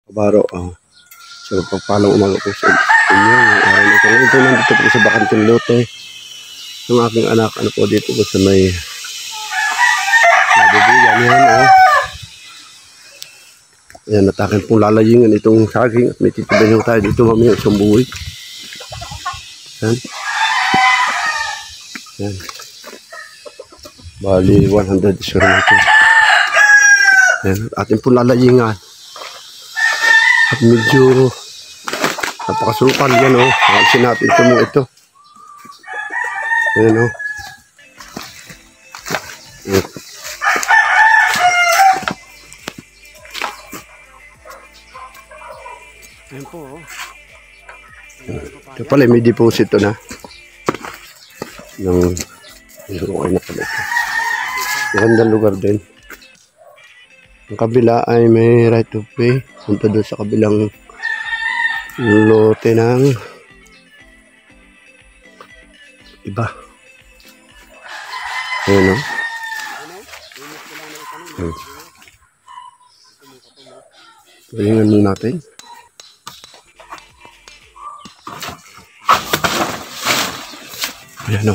Kabaro, so pagpalang umaga po sa inyo. Araw na ito. Ito nandito po sa Bakantong Lote. Yung aking anak, ano po dito po sa may nabubuyan yan, Ayan, natakin pong lalayingan itong saging at may titibayan tayo dito mamaya isang buhay. Ayan. Ayan. Bali, 100 square meter. Ayan, ating pong lalayingan. At medyo napakasukal yan, Alisin natin ito mo ito. Ayan, Ayan. Ayan po, Ito pala, may deposito na. Okay na pala ito. Magandang lugar din. Ang kabila ay may right of way. Punta doon sa kabilang lote ng iba. Ayan, Galingan mo natin. Ayan,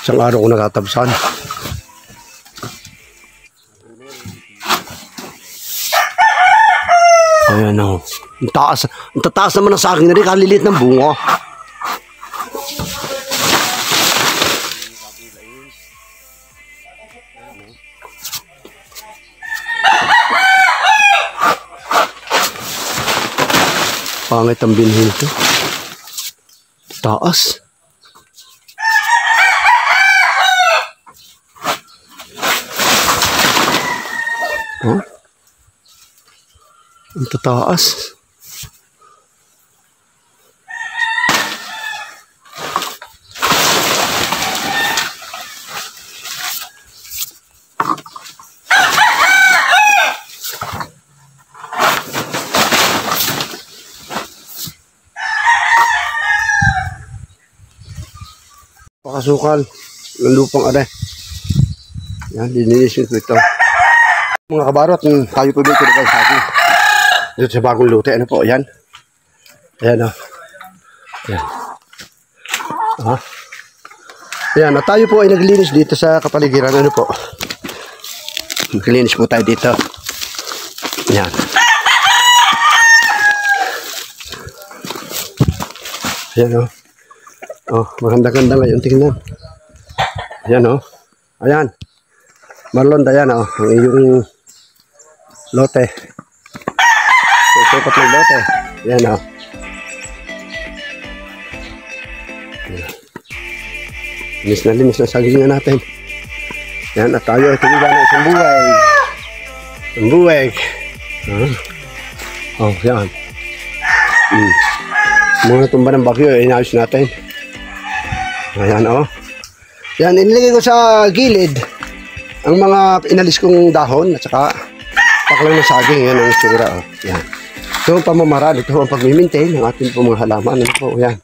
Isang araw ko nakatabsan. Ayan, Ang taas. Ang tataas naman sa akin na rin. Kalilit ng bunga. Pangit ang binhin ito. Taas. Ang tataas. Pakasukal ng lupang are. Yan, dininisin ko ito. Mga kabarot, tayo po dito na sa akin. Dito sa bagong lote, ano po, ayan. Ayan, Ayan. Ayan, tayo po ay naglinis dito sa kapaligiran, ano po. Naglinis po tayo dito. Ayan. Ayan, maganda-ganda ngayon, tingnan. Ayan, Ayan. Marlon, ayan, ang iyong lote. Sukat ng lote. Ayan, Linis na saging na natin. Ayan, at tayo ay tumiga ng isang buweg. Isang buweg. Ayan. Mga tumba ng bagyo, inayos natin. Ayan, Ayan, inilagay ko sa gilid ang mga inalis kong dahon at saka paklang ng saging. Yan ang itsura, Ayan. Ito ang pamamaraan. Ito ang pag-maintain ng ating po mga halaman. Ano po, Ayan.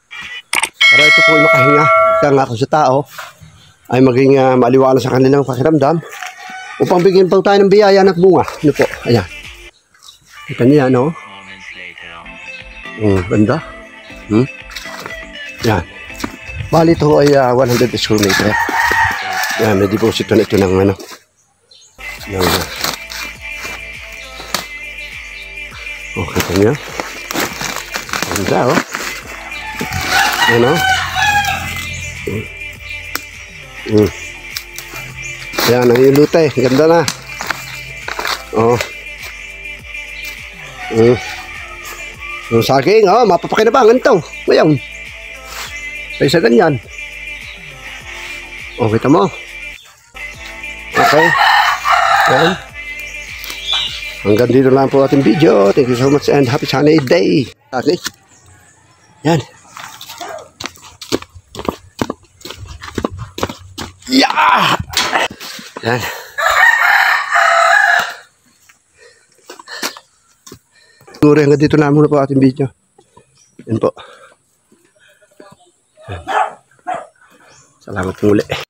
Para ito po ay makahinga. Kaya nga ako sa tao ay maging maliwala sa kanilang pakiramdam upang bigyan pa tayo ng biyaya at bunga. Ano po, Ayan. Kita niya, Ganda. Yan. Bali ito ay 100 square meter. Yan, may deposito na ito ng okay pa niya. Ganda, Yan, Yan, ang yung lute. Ganda na. Yung saging, mapapakinabangan ito. Ngayon. Kaysa ganyan. Kita mo. Okay. Yan. Hanggang dito lang po ating video. Thank you so much and happy sunny day. Okay. Yan. Yeah! Yan. Siguro hanggang dito lang muna po ating video. Yan po. Salamat muli.